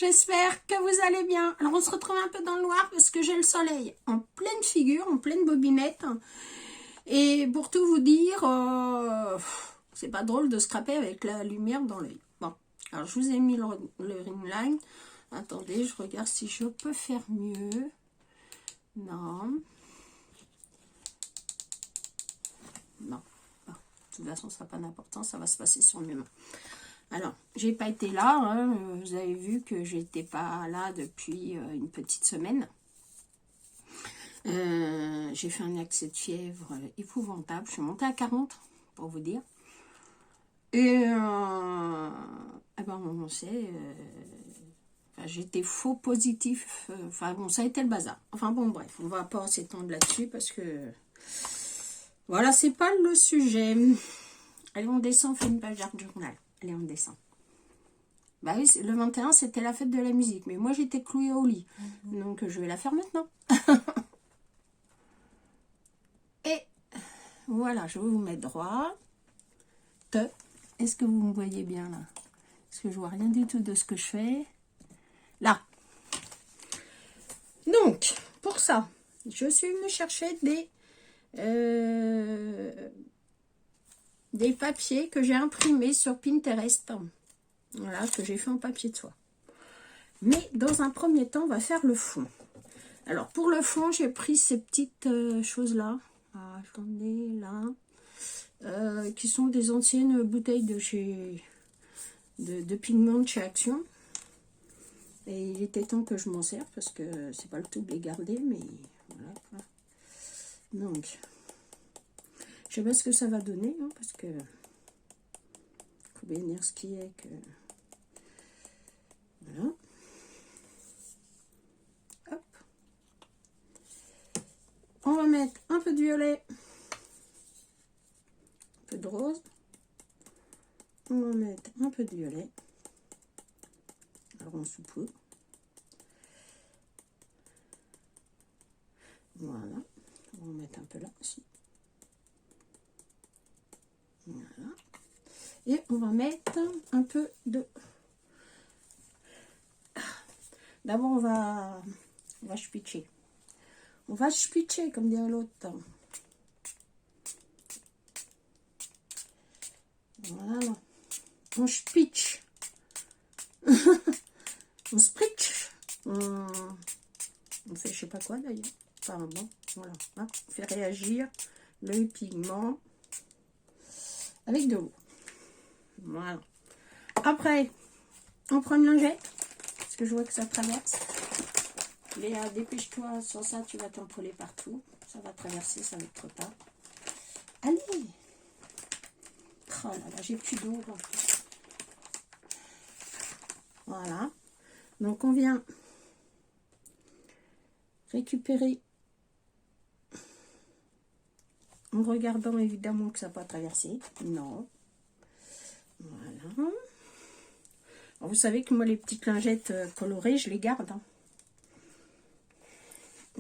j'espère que vous allez bien. Alors on se retrouve un peu dans le noir parce que j'ai le soleil en pleine figure, en pleine bobinette. Et pour tout vous dire, c'est pas drôle de scraper avec la lumière dans l'œil. Bon, alors je vous ai mis le ring line. Attendez, je regarde si je peux faire mieux. Non. Non. Bon, de toute façon, ça n'a pas d'importance, ça va se passer sur mes mains. Alors, j'ai pas été là, hein, vous avez vu que j'étais pas là depuis une petite semaine. J'ai fait un accès de fièvre épouvantable, je suis montée à 40, pour vous dire. Et eh ben, on sait, enfin, j'étais faux positif, enfin bon, ça a été le bazar. Enfin bon, bref, on va pas s'étendre là-dessus parce que, voilà, c'est pas le sujet. Allez, on descend, on fait une page d'art journal. Allez, on descend. Bah oui, le 21, c'était la fête de la musique. Mais moi, j'étais clouée au lit. Donc, je vais la faire maintenant. Et voilà, je vais vous mettre droit. Est-ce que vous me voyez bien, là? Parce que je vois rien du tout de ce que je fais. Là. Donc, pour ça, je suis venue chercher des papiers que j'ai imprimés sur Pinterest. Voilà, que j'ai fait en papier de soie. Mais dans un premier temps, on va faire le fond. Alors, pour le fond, j'ai pris ces petites choses-là. Ah, attendez, là. Qui sont des anciennes bouteilles de pigments de chez Action. Et il était temps que je m'en serve parce que c'est pas le tout de les garder, mais voilà. Donc, je sais pas ce que ça va donner, hein, parce que faut bien dire ce qui est que... Voilà. Hop. On va mettre un peu de violet, un peu de rose. On va mettre un peu de violet. Alors on saupoudre. Voilà. On va mettre un peu là aussi. Voilà. Et on va mettre un peu de... D'abord, on va spitcher. On va spitcher, comme dirait l'autre. Voilà. On spitch. On spritch. On fait je sais pas quoi d'ailleurs. Enfin bon, voilà. Hein, on fait réagir le pigment avec de l'eau. Voilà. Après, on prend une lingette. Parce que je vois que ça traverse. Léa, dépêche-toi, sans ça tu vas t'encoller partout. Ça va traverser, ça va être trop tard. Allez! Oh là là, j'ai plus d'eau. Voilà. Donc on vient récupérer en regardant évidemment que ça n'a pas traversé. Non. Voilà. Alors, vous savez que moi les petites lingettes colorées, je les garde. Hein.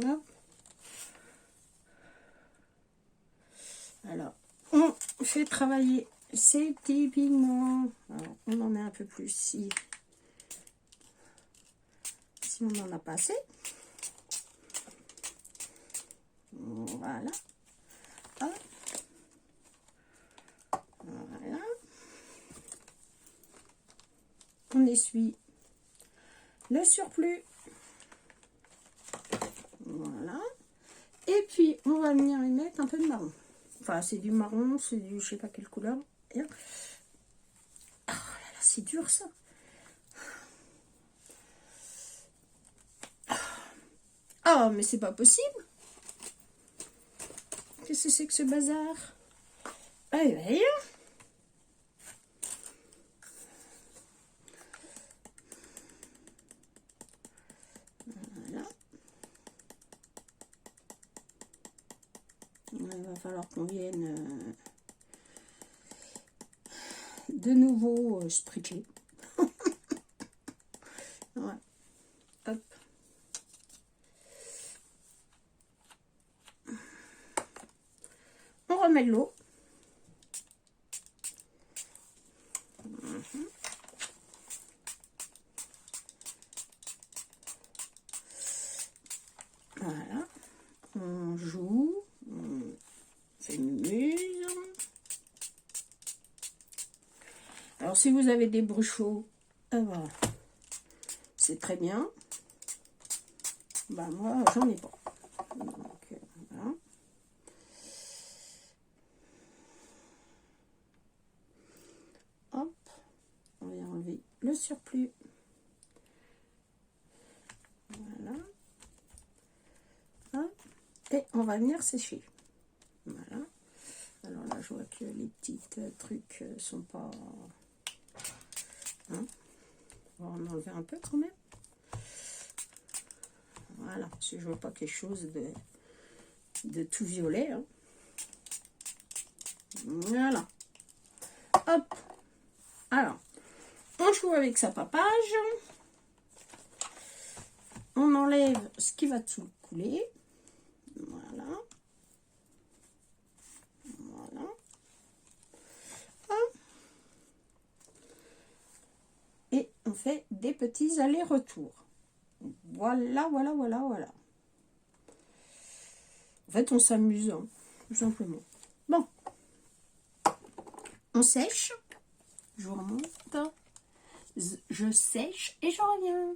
Hop. Alors, on fait travailler ces petits pigments. Alors, on en met un peu plus si on n'en a pas assez. Voilà. Hop. Voilà. On essuie le surplus. Voilà. Et puis, on va venir y mettre un peu de marron. Enfin, c'est du marron, c'est du je sais pas quelle couleur. Et... oh là là, c'est dur ça. Oh, mais c'est pas possible. Qu'est-ce que c'est que ce bazar? Allez, allez. Voilà. Il va falloir qu'on vienne de nouveau spritcher. Ouais. Hop. On remet de l'eau. Voilà. On joue, on fait une muse. Alors, si vous avez des bruchots, voilà, c'est très bien. Bah, moi, j'en ai pas. Donc, voilà. Hop, on va enlever le surplus. Voilà. Hop. Et on va venir sécher. Voilà. Alors là, je vois que les petits trucs sont pas... Hein, on va en enlever un peu quand même. Voilà, si je vois pas quelque chose de tout violet. Hein. Voilà. Hop. Alors, on joue avec sa papage. On enlève ce qui va tout couler. Voilà. Voilà. Hop. Et on fait des petits allers-retours. Voilà, voilà, voilà, voilà. En fait, on s'amuse, hein, tout simplement. Bon. On sèche. Je vous remonte. Je sèche et je reviens.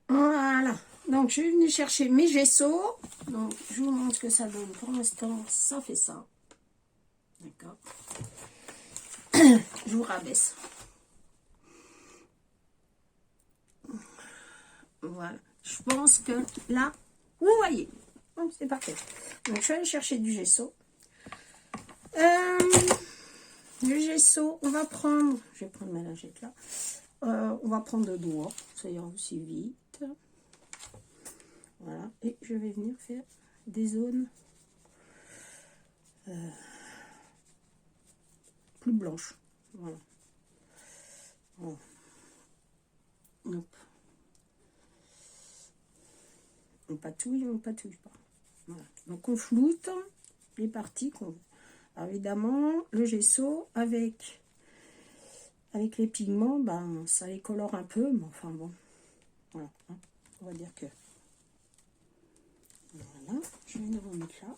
Voilà. Donc, je suis venue chercher mes gessos. Donc, je vous montre ce que ça donne. Pour l'instant, ça fait ça. D'accord. Je vous rabaisse. Voilà. Je pense que là, vous voyez. Donc, c'est parfait. Donc, je vais aller chercher du gesso. Le gesso, on va prendre... Je vais prendre ma lingette là. On va prendre 2 doigts. Ça ira aussi vite. Voilà. Et je vais venir faire des zones plus blanches. Voilà. Voilà. Hop. On patouille pas. Voilà. Donc on floute les parties qu'on... Alors évidemment, le gesso avec les pigments, ben, ça les colore un peu, mais enfin bon. Voilà. Hein. On va dire que... Voilà. Je vais le remettre là.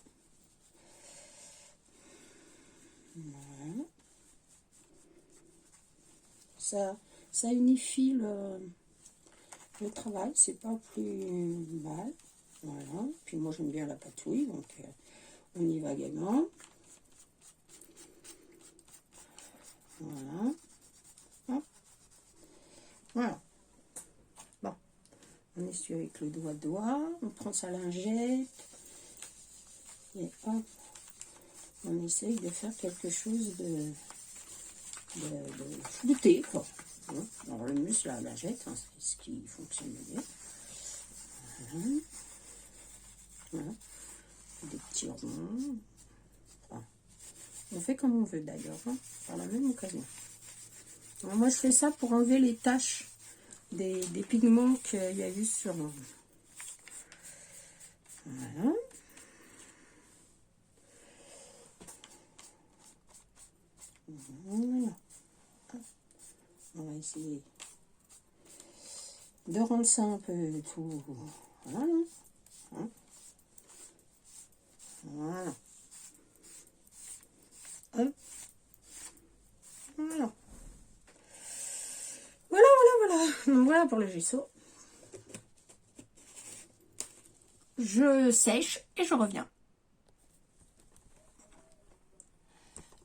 Voilà. Ça unifie le travail, c'est pas plus mal. Voilà. Puis moi j'aime bien la patouille, donc on y va gaiement. Voilà. Hop. Voilà. Bon. On essuie avec le doigt. On prend sa lingette. Et hop. On essaye de faire quelque chose de flouté, quoi. Alors le muscle, la lingette, hein, c'est ce qui fonctionne bien. Voilà. Voilà. Des petits ronds. Enfin, on fait comme on veut d'ailleurs, hein, par la même occasion. Alors, moi je fais ça pour enlever les taches des pigments qu'il y a eu sur... Voilà. Voilà. On va essayer de rendre ça un peu tout... Voilà. Hein. Voilà. Hop. Voilà. Voilà. Donc voilà pour le gesso. Je sèche et je reviens.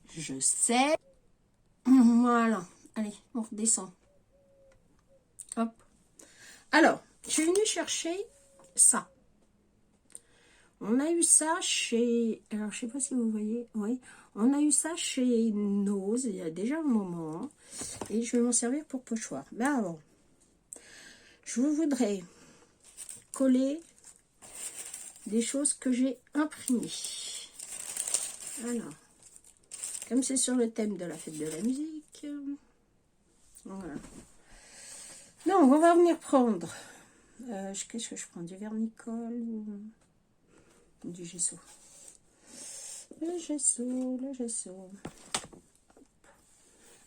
Je sèche. Voilà. Allez, on redescend. Hop. Alors, je suis venue chercher ça. On a eu ça chez... Alors, je sais pas si vous voyez. Oui. On a eu ça chez Nose il y a déjà un moment. Et je vais m'en servir pour pochoir. Mais avant, je voudrais coller des choses que j'ai imprimées. Alors, comme c'est sur le thème de la fête de la musique. Voilà. Donc, on va venir prendre... qu'est-ce que je prends? Du vernicole ou du gesso? Le gesso.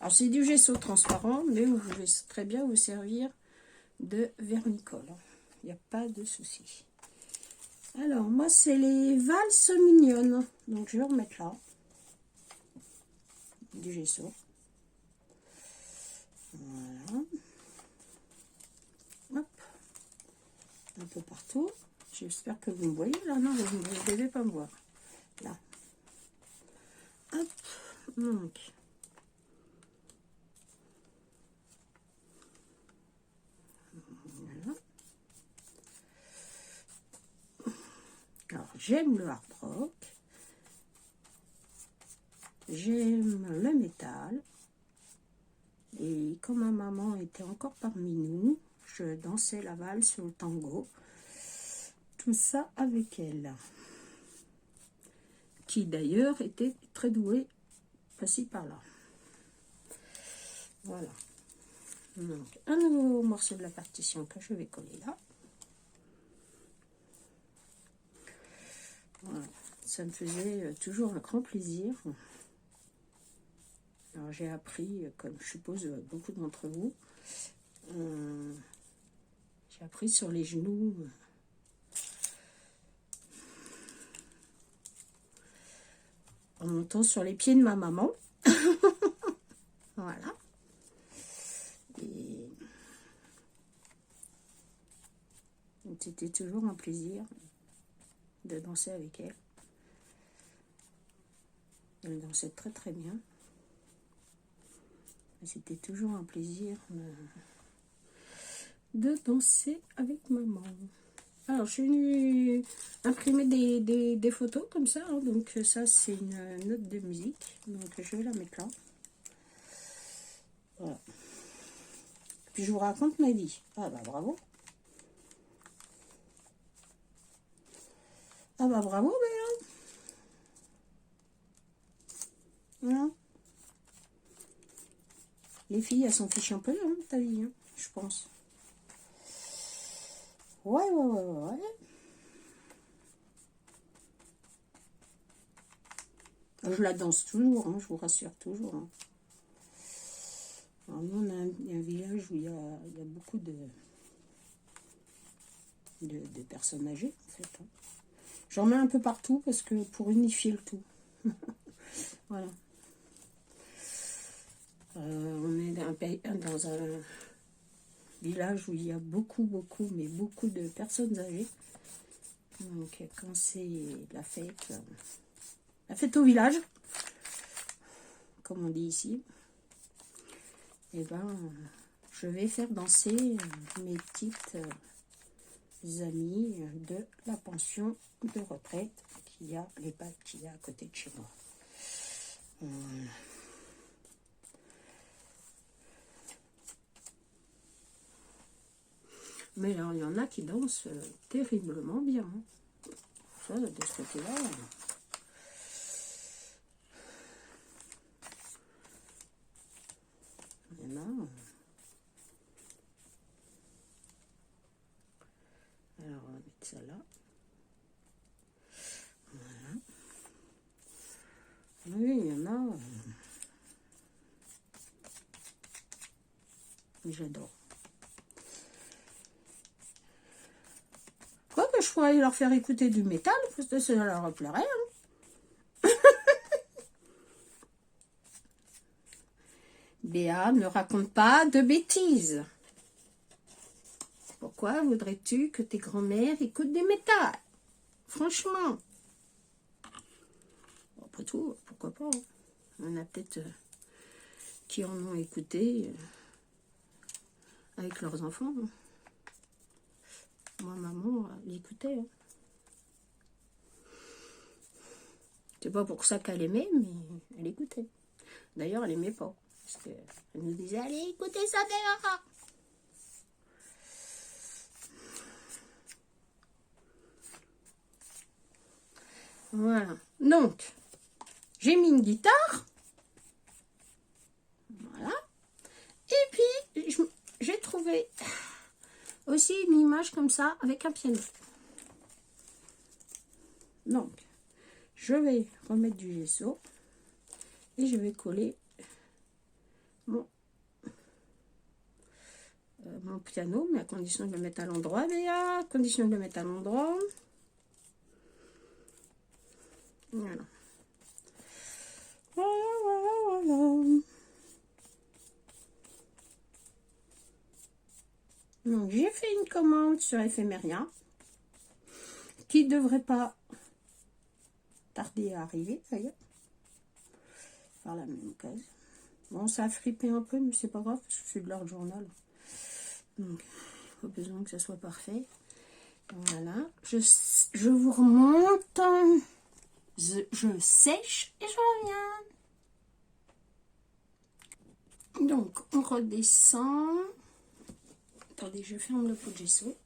Alors, c'est du gesso transparent, mais vous pouvez très bien vous servir de vernicole. Il n'y a pas de souci. Alors, moi, c'est les valses mignonnes. Donc, je vais remettre là. Du gesso. Voilà. Hop. Un peu partout. J'espère que vous me voyez là. Non, vous ne devez pas me voir. Là. Hop. Donc. Voilà. Alors, j'aime le hard rock. J'aime le métal. Et quand ma maman était encore parmi nous, je dansais la valse sur le tango. Tout ça avec elle. Qui d'ailleurs était très douée par-ci par-là. Voilà. Donc, un nouveau morceau de la partition que je vais coller là. Voilà. Ça me faisait toujours un grand plaisir. Alors j'ai appris, comme je suppose beaucoup d'entre vous, j'ai appris sur les genoux. En montant sur les pieds de ma maman. Voilà. Et c'était toujours un plaisir de danser avec elle. Elle dansait très très bien. C'était toujours un plaisir de danser avec maman. Alors, je suis venue imprimer des photos comme ça. Hein. Donc, ça, c'est une note de musique. Donc, je vais la mettre là. Voilà. Puis, je vous raconte ma vie. Ah, bah, bravo. Ah, bah, bravo, Béa. Voilà. Les filles, elles s'en fichent un peu, hein, ta vie, hein, je pense. Ouais. Je la danse toujours, hein, je vous rassure, toujours. Hein. Alors, nous, on a un village où il y a beaucoup de personnes âgées, en fait. Hein. J'en mets un peu partout parce que pour unifier le tout. Voilà. On est dans un village où il y a beaucoup de personnes âgées. Donc, quand c'est la fête au village, comme on dit ici, et ben, je vais faire danser mes petites amies de la pension de retraite qu'il y a, l'EHPAD qu'il y a à côté de chez moi. Mais alors, il y en a qui dansent terriblement bien. Hein. Ça, de ce côté-là. Il y en a. Alors, on va mettre ça là. Voilà. Oui, il y en a. J'adore. Quoi que je pourrais leur faire écouter du métal, parce que ça leur plairait. Hein. Béa, ne raconte pas de bêtises. Pourquoi voudrais-tu que tes grands-mères écoutent du métal? Franchement. Après tout, pourquoi pas. Hein. Il y en a peut-être qui en ont écouté avec leurs enfants. Hein. Moi, maman, elle écoutait. Hein. C'est pas pour ça qu'elle aimait, mais elle écoutait. D'ailleurs, elle aimait pas. Parce qu'elle nous disait, allez, écoutez ça dehors. Voilà. Donc, j'ai mis une guitare. Voilà. Et puis, j'ai trouvé aussi une image comme ça avec un piano. Donc, je vais remettre du gesso et je vais coller mon piano, mais à condition de le mettre à l'endroit, Béa, à condition de le mettre à l'endroit. Voilà. Voilà. Donc, j'ai fait une commande sur Ephemeria qui ne devrait pas tarder à arriver, d'ailleurs. Par la même case. Bon, ça a flippé un peu, mais c'est pas grave, parce que c'est de leur journal. Donc, pas besoin que ça soit parfait. Voilà. Je vous remonte. Je sèche et je reviens. Donc, on redescend. Attendez, je ferme le pot de gesso.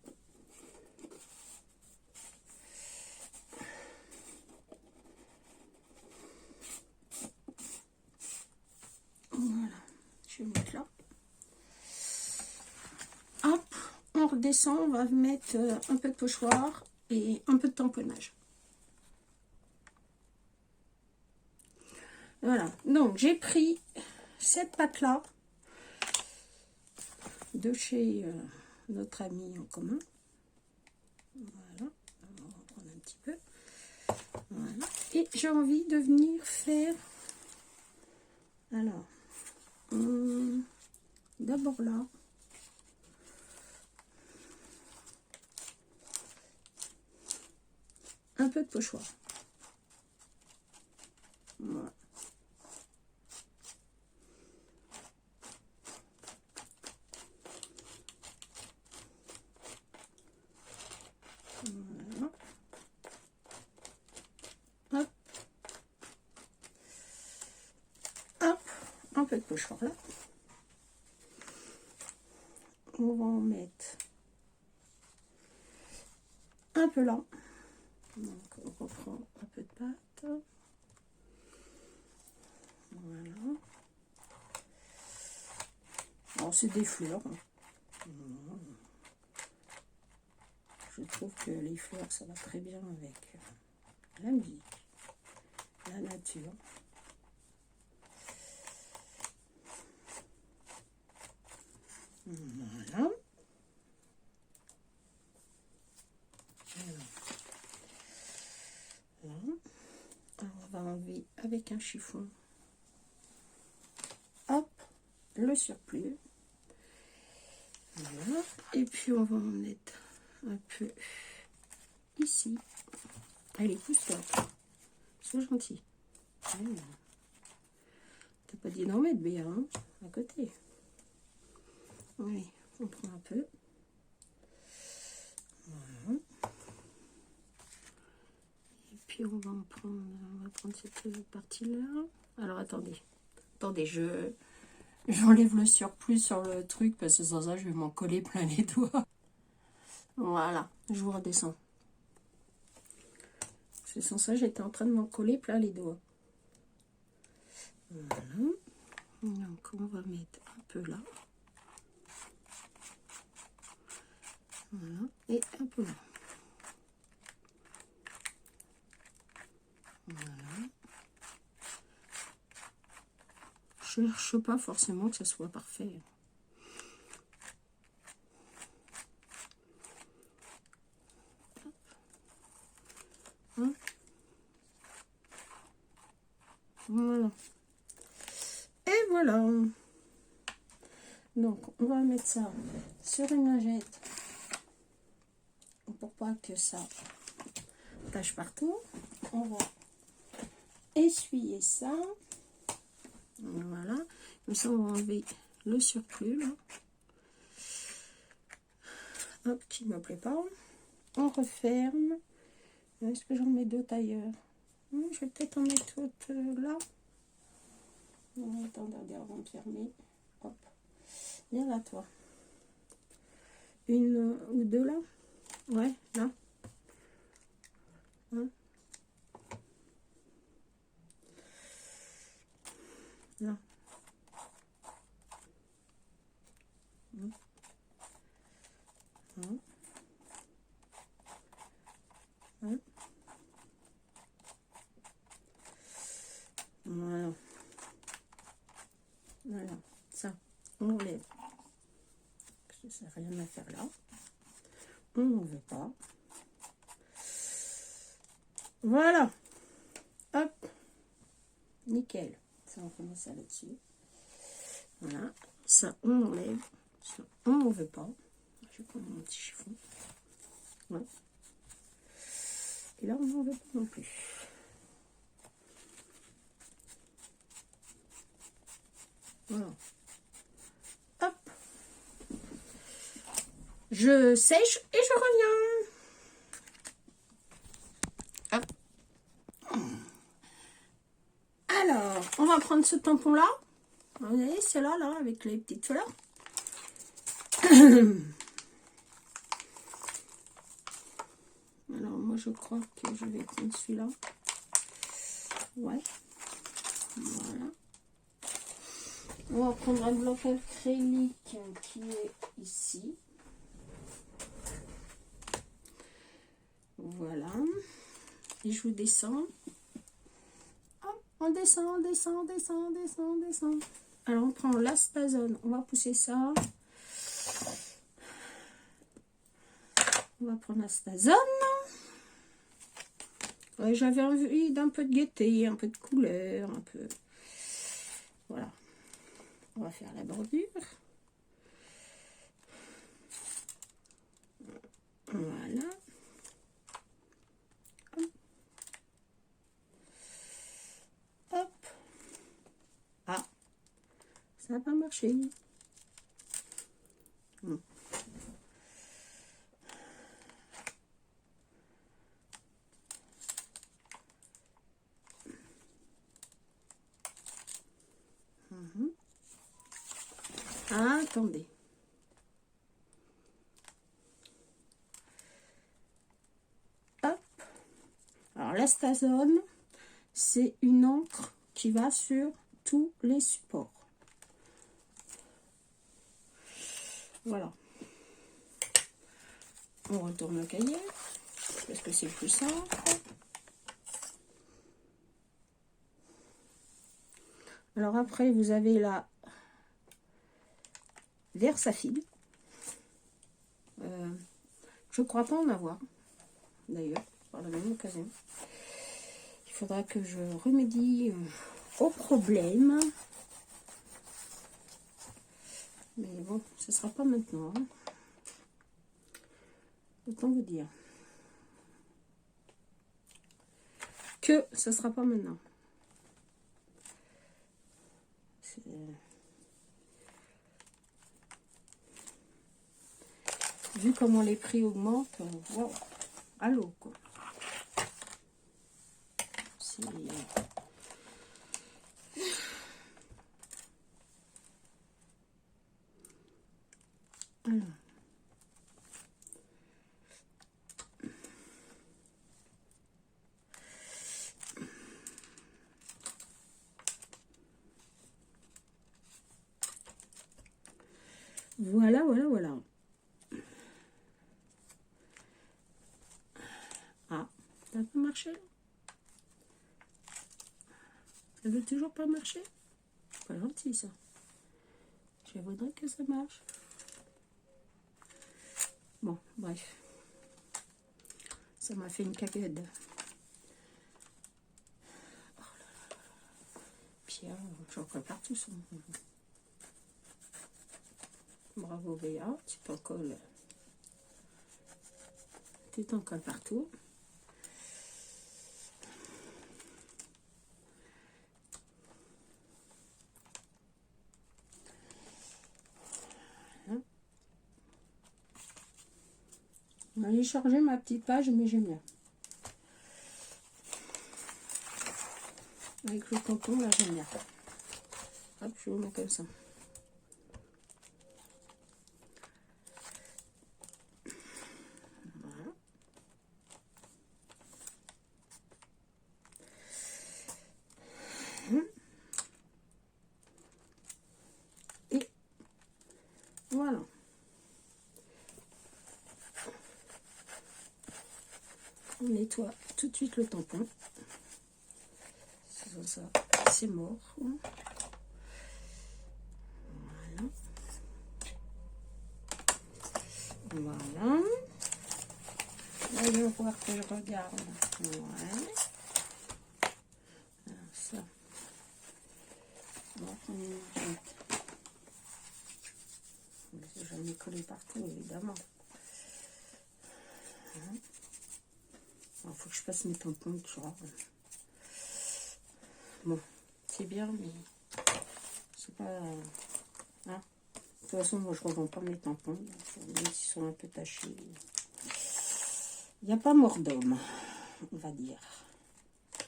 Voilà, je vais mettre là. Hop, on redescend, on va mettre un peu de pochoir et un peu de tamponnage. Voilà, donc j'ai pris cette pâte-là de chez notre ami en commun. Voilà, on va en prendre un petit peu. Voilà, et j'ai envie de venir faire, alors, d'abord là, un peu de pochoir. Voilà. Voilà. Hop. Hop. Un peu de pochoir là. On va en mettre un peu là. Donc on reprend un peu de pâte. Voilà. Alors c'est des fleurs. Je trouve que les fleurs ça va très bien avec la musique, la nature. Voilà. Voilà. Alors on va enlever avec un chiffon. Hop, le surplus. Voilà. Et puis on va en mettre un peu ici. Allez, pousse-toi. Sois gentil. Voilà. T'as pas dit d'en mettre, Béa, hein, à côté. Oui, on prend un peu. Voilà. Et puis on va prendre cette partie-là. Alors attendez. Attendez, j'enlève le surplus sur le truc parce que sans ça je vais m'en coller plein les doigts. Voilà, je vous redescends. C'est sans ça j'étais en train de m'en coller plein les doigts. Voilà. Donc on va mettre un peu là. Voilà, et un peu là. Voilà. Je cherche pas forcément que ça soit parfait. Hein? Voilà. Et voilà. Donc, on va mettre ça sur une lingette pour pas que ça tâche partout. On va essuyer ça. Voilà. Comme ça, on va enlever le surplus là. Hop, qui ne me plaît pas. On referme. Est-ce que j'en mets d'autres ailleurs? Je vais peut-être en mettre d'autres là. Attendez, avant de fermer. Hop. Viens là, toi. Une ou deux là. Ouais, là. Hein? Là. Hein? Hein? Hein? Voilà. Voilà. Ça, on enlève. rien à faire là. On n'en veut pas. Voilà. Hop. Nickel. Ça, on commence ça là-dessus. Voilà. Ça, on enlève. Ça, on n'en veut pas. Je vais prendre mon petit chiffon. Ouais. Et là, on n'en veut pas non plus. Voilà. Hop. Je sèche et je reviens. Hop. Alors, on va prendre ce tampon-là. Vous voyez, c'est là, avec les petites fleurs. Alors, moi, je crois que je vais prendre celui-là. Ouais. Voilà. On va prendre un bloc acrylique qui est ici. Voilà. Et je vous descends. Hop, on descend, on descend, on descend, on descend, on descend. Alors, on prend l'astazone. On va pousser ça. On va prendre l'astazone. Ouais, j'avais envie d'un peu de gaieté, un peu de couleur, un peu... Voilà. On va faire la bordure. Voilà. Hop. Hop. Ah. Ça n'a pas marché. Ah, attendez. Hop. Alors, l'astazone, c'est une encre qui va sur tous les supports. Voilà. On retourne au cahier, parce que c'est plus simple. Alors après, vous avez la Versafil. Je crois pas en avoir, d'ailleurs, par la même occasion. Il faudra que je remédie au problème. Mais bon, ce ne sera pas maintenant. Hein. Autant vous dire que ce ne sera pas maintenant. Vu comment les prix augmentent, wow, à l'eau quoi. C'est... Alors. Voilà, voilà, voilà. Ah, ça n'a pas marché. Ça ne veut toujours pas marcher. Pas gentil ça. Je voudrais que ça marche. Bon, bref. Ça m'a fait une cagade. Oh là là. Pierre, j'en prépare tout ça. Bravo Béa, tu t'en colles. Tu t'en colles partout. Voilà. On va aller charger ma petite page, mais j'aime bien. Avec le tampon, là, j'aime bien. Hop, je vous mets comme ça. Voilà. Et voilà. On nettoie tout de suite le tampon. Ça, c'est mort. Voilà. miroir que je regarde. Ouais. Alors ça. On va prendre une lingette. J'en ai collé partout, évidemment. Il faut que je passe mes tampons de genre. Bon, c'est bien, mais c'est pas... Hein. De toute façon, moi, je ne revends pas mes tampons. Même s'ils sont un peu tachés. Il n'y a pas mort d'homme, on va dire.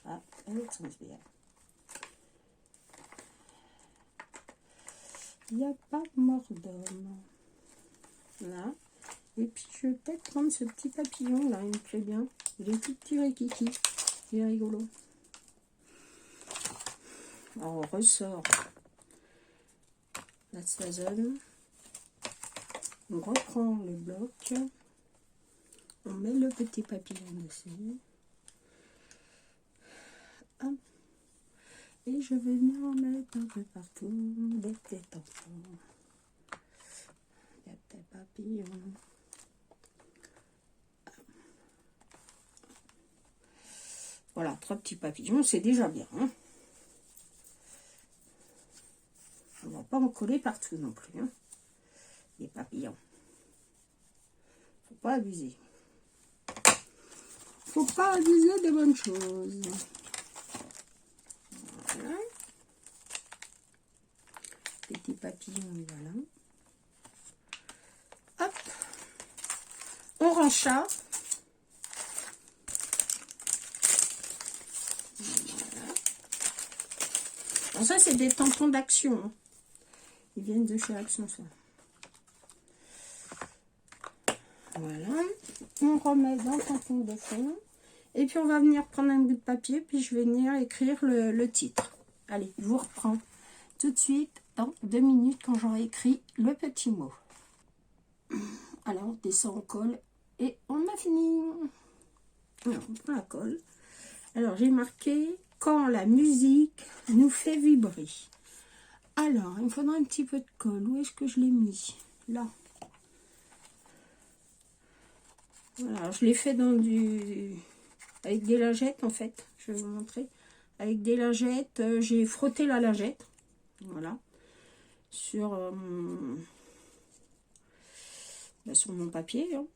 Ah, elle sens bien. Il n'y a pas mort d'homme. Là. Et puis, je vais peut-être prendre ce petit papillon, là. Il me plaît bien. Il est tout petit rikiki. Il est rigolo. Alors, on ressort la sazonne. On reprend le bloc. On met le petit papillon dessus. Hop. Et je vais venir en mettre un peu partout des petits tampons. Des petits papillons. Voilà, 3 petits papillons, c'est déjà bien. Hein. On ne va pas en coller partout non plus. Hein. Les papillons. Faut pas abuser. Faut pas abuser des bonnes choses. Voilà. Petit papillon, voilà. Hop. On rencha. Voilà. Bon, ça, c'est des tampons d'Action. Hein. Ils viennent de chez Action, ça. Voilà. On remet dans le tampon de fond. Et puis, on va venir prendre un bout de papier. Puis, je vais venir écrire le titre. Allez, je vous reprends tout de suite dans 2 minutes quand j'aurai écrit le petit mot. Alors, on descend, on colle. Et on a fini. Alors, on prend la colle. Alors, j'ai marqué « Quand la musique nous fait vibrer ». Alors, il me faudra un petit peu de colle. Où est-ce que je l'ai mis? Là. Voilà, je l'ai fait dans du... avec des lingettes, en fait. Je vais vous montrer. Avec des lingettes, j'ai frotté la lingette. Voilà. Sur, sur mon papier. Hein.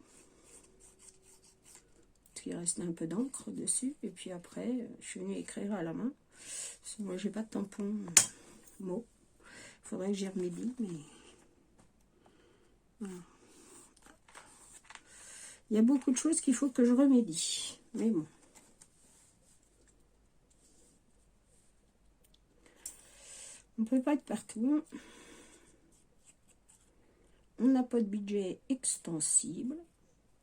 Parce qu'il restait un peu d'encre dessus. Et puis après, je suis venue écrire à la main. Parce que moi, j'ai pas de tampon mot. Il faudrait que j'y remédie, mais... Voilà. Il y a beaucoup de choses qu'il faut que je remédie. Mais bon. On ne peut pas être partout. On n'a pas de budget extensible.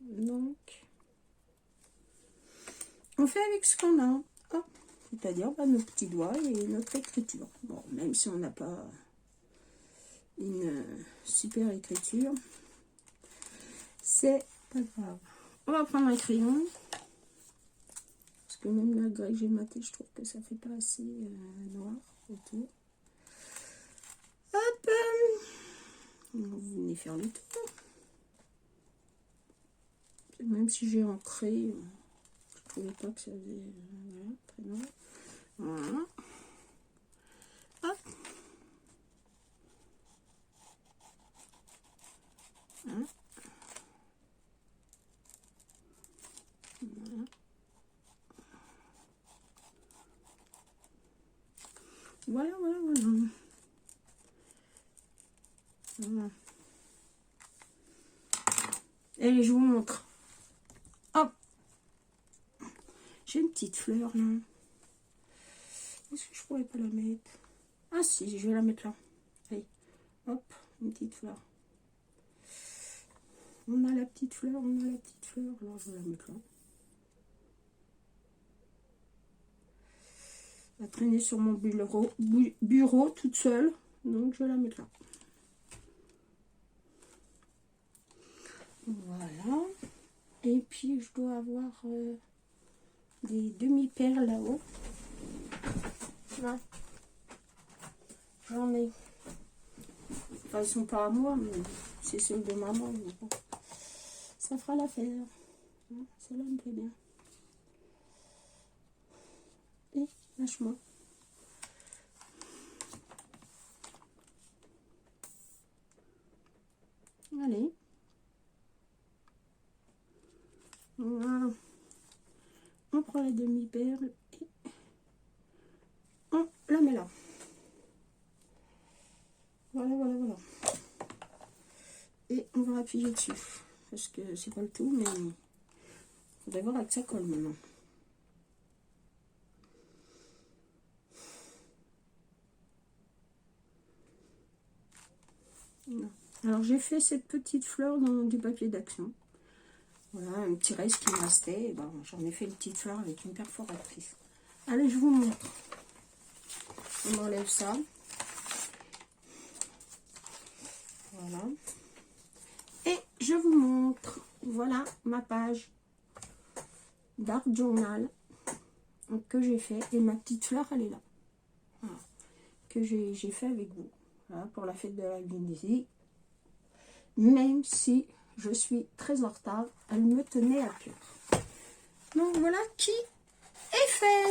Donc, on fait avec ce qu'on a. Ah, c'est-à-dire nos petits doigts et notre écriture. Bon, même si on n'a pas une super écriture, c'est pas grave. On va prendre un crayon. Parce que même malgré que j'ai maté, je trouve que ça fait pas assez noir autour. Hop! Vous venez faire le tour. Même si j'ai ancré, je trouvais pas que ça faisait voilà, très noir. Voilà. Hop. Hein. Voilà. Voilà, voilà, voilà. Voilà. Allez, je vous montre. Hop. J'ai une petite fleur là. Est-ce que je pourrais pas la mettre? Ah si, je vais la mettre là. Allez, hop, une petite fleur. On a la petite fleur, on a la petite fleur. Alors je vais la mettre là. Elle va traîner sur mon bureau toute seule. Donc je vais la mettre là. Voilà. Et puis je dois avoir des demi-perles là-haut. Là. J'en ai. Enfin, ils sont pas à moi, mais c'est ceux de maman. Mais bon. Ça fera l'affaire. Celle-là me plaît bien. Et lâche-moi. Allez. Voilà. On prend la demi-perle et on la met là. Voilà, voilà, voilà. Et on va appuyer dessus. Parce que c'est pas le tout, mais il faudrait voir avec ça colle maintenant. Voilà. Alors j'ai fait cette petite fleur dans du papier d'action. Voilà, un petit reste qui me restait. Ben, j'en ai fait une petite fleur avec une perforatrice. Allez, je vous montre. On enlève ça. Voilà. Et je vous montre. Voilà ma page d'art journal que j'ai fait. Et ma petite fleur, elle est là. Voilà. Que j'ai fait avec vous. Voilà, pour la fête de la musique. Même si je suis très en retard, elle me tenait à cœur. Donc voilà qui est fait.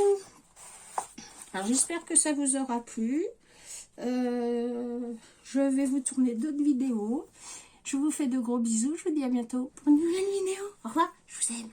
Alors j'espère que ça vous aura plu. Je vais vous tourner d'autres vidéos. Je vous fais de gros bisous. Je vous dis à bientôt pour une nouvelle vidéo. Au revoir, je vous aime.